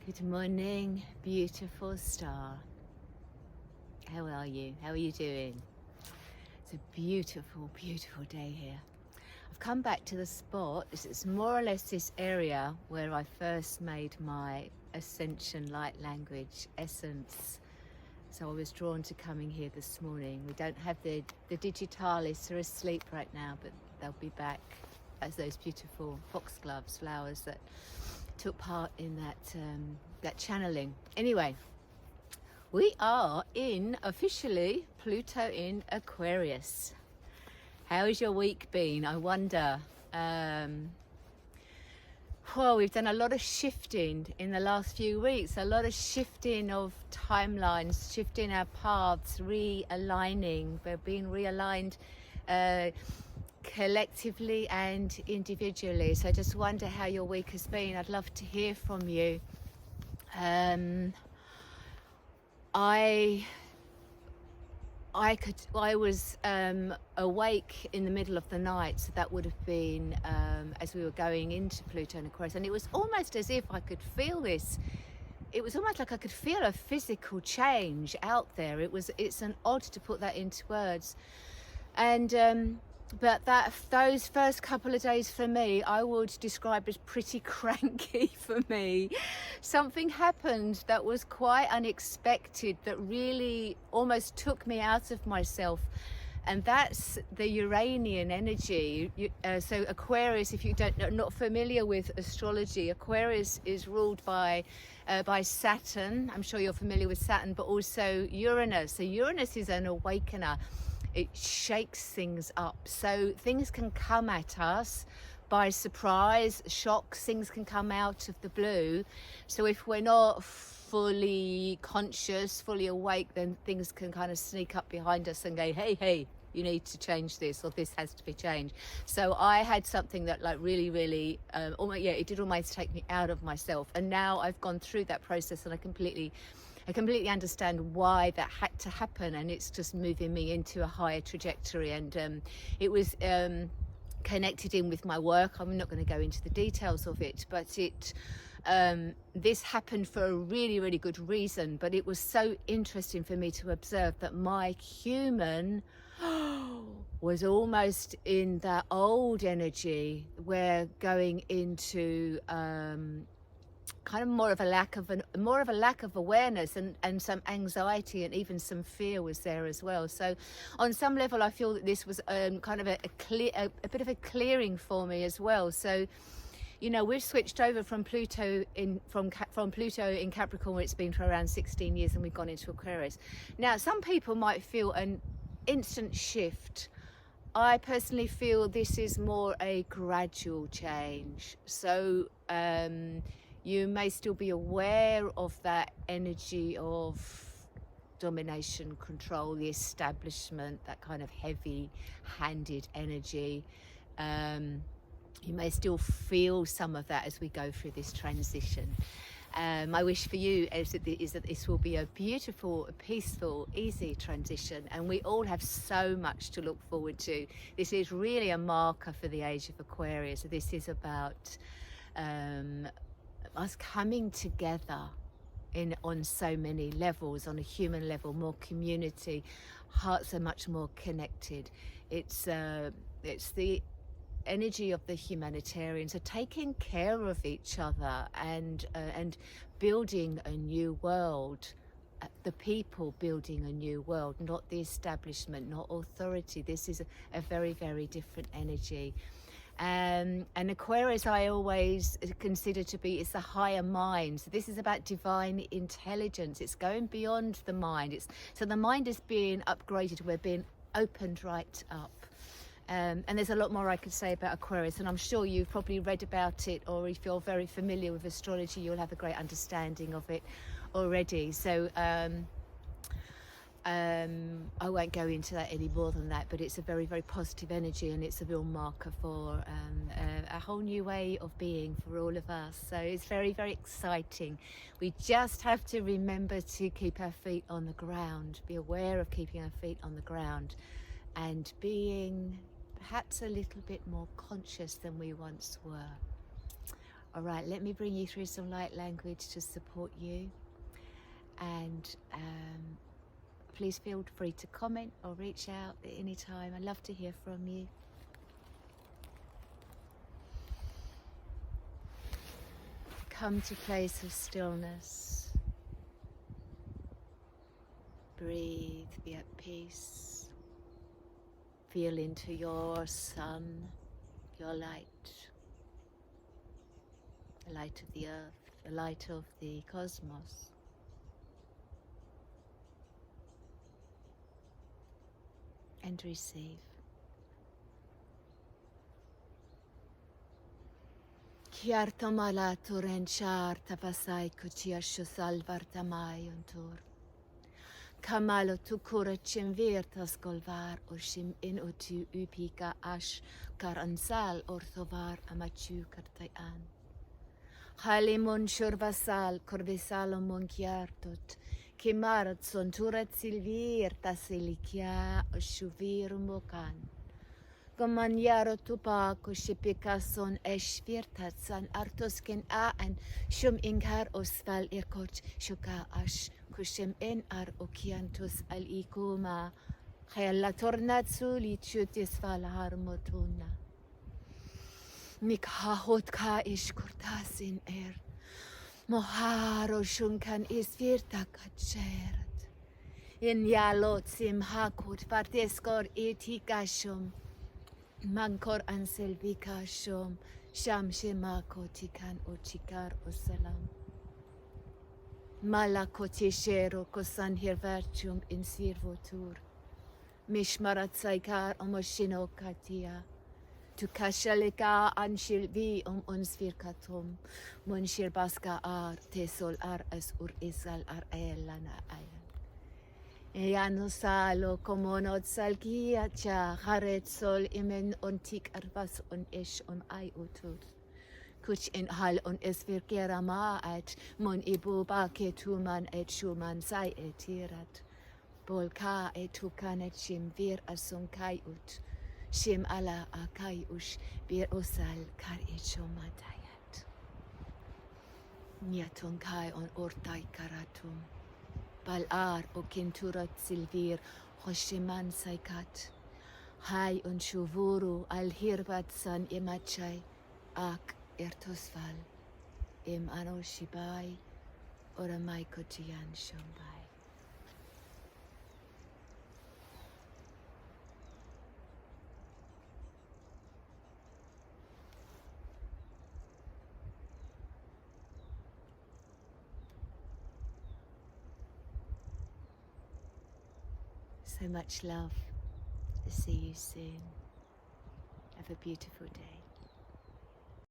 Good morning, beautiful star. How are you? How are you doing? It's a beautiful, beautiful day here. I've come back to the spot. It's more or less this area where I first made my ascension light language essence. So I was drawn to coming here this morning. We don't have the digitalis, are asleep right now, but they'll be back as those beautiful foxgloves, flowers that took part in that channeling. Anyway, we are in officially Pluto in Aquarius. How has your week been? I wonder. Well, we've done a lot of shifting in the last few weeks, a lot of shifting of timelines, shifting our paths, realigning. We're being realigned collectively and individually. So I just wonder how your week has been. I'd love to hear from you. I was awake in the middle of the night, so that would have been as we were going into Pluto and Aquarius, and it was almost as if I could feel this. It was almost like I could feel a physical change out there. It's an odd to put that into words, and but those first couple of days for me, I would describe as pretty cranky for me. Something happened that was quite unexpected, that really almost took me out of myself. And that's the Uranian energy. So Aquarius, if you are not familiar with astrology, Aquarius is ruled by Saturn. I'm sure you're familiar with Saturn, but also Uranus. So Uranus is an awakener. It shakes things up. So things can come at us by surprise, shocks, things can come out of the blue. So if we're not fully conscious, fully awake, then things can kind of sneak up behind us and go, hey, you need to change this, or this has to be changed. So I had something that really, it did almost take me out of myself. And now I've gone through that process, and I completely understand why that had to happen, and it's just moving me into a higher trajectory. And it was connected in with my work. I'm not going to go into the details of it, but this happened for a really good reason. But it was so interesting for me to observe that my human was almost in that old energy. We're going into kind of more of a lack of awareness, and some anxiety, and even some fear was there as well. So on some level I feel that this was kind of a bit of a clearing for me as well. So we've switched over from Pluto in Capricorn, where it's been for around 16 years, and we've gone into Aquarius. Now some people might feel an instant shift. I personally feel this is more a gradual change. So you may still be aware of that energy of domination, control, the establishment, that kind of heavy-handed energy. You may still feel some of that as we go through this transition. My wish for you is that this will be a beautiful, peaceful, easy transition, and we all have so much to look forward to. This is really a marker for the age of Aquarius. This is about us coming together on so many levels, on a human level, more community, hearts are much more connected. It's the energy of the humanitarians are taking care of each other and building a new world. The people building a new world, not the establishment, not authority. This is a very different energy. And Aquarius I always consider to be, it's a higher mind. So this is about divine intelligence. It's going beyond the mind. So the mind is being upgraded. We're being opened right up. And there's a lot more I could say about Aquarius, and I'm sure you've probably read about it, or if you're very familiar with astrology, you'll have a great understanding of it already. So I won't go into that any more than that, but it's a very positive energy, and it's a real marker for a whole new way of being for all of us. So it's very exciting. We just have to remember to keep our feet on the ground, be aware of keeping our feet on the ground, and being perhaps a little bit more conscious than we once were. All right, let me bring you through some light language to support you. And please feel free to comment or reach out at any time. I'd love to hear from you. Come to a place of stillness. Breathe, be at peace. Feel into your sun, your light. The light of the earth, the light of the cosmos. And receive. Chiarta malato renchar tapasai kuchiasho salvar tamai ontur. Kamalo tu kura chimvirtas golvar oshim in otu upika ash karansal orthovar amachu kartayan. Halimon shurvasal corvisalomon chiartot. Kimarat sonturat silvir tasilikia oshuvir mokan. Gomanyaro tupa kushipika son eshvirtatsan artosken aan shum inkar osval irkoch shuka ash kushim en ar okiantus al ikuma khayalla tornatsu lichutis val harmotuna mikhahot ka ish kurtasin moharo shunkan isvirta kacheret in yalot sim hakut parteskor etikashum Mankor anselvika shom sham shemako tikan ochikar osalam. Malakotishero kosan hirverchum in sirvotur. Mishmarat saikar omoshino katia. Tu kashalika anshilvi unsvirkatum. Munshir baska ar tesol ar as ur isal ar elana ayan. Yano salo komonot salkia cha haret sol imen ontik arvas on ish on ai utur. Kuch in hal on esvirkera ma at mon ibu ba ketuman et shuman sai etirat. Bolka etukan et shim vir asun kai ut. Shim ala akai ush bir osal kar echomatayat. Miatun kai on ortai karatum. Balar o kinturat silvir hoshiman saikat. Hai un shuvuru al hirbat san imachai ak ertosval. Im ano shibai ora mai kotian shombai. So much love. See you soon. Have a beautiful day.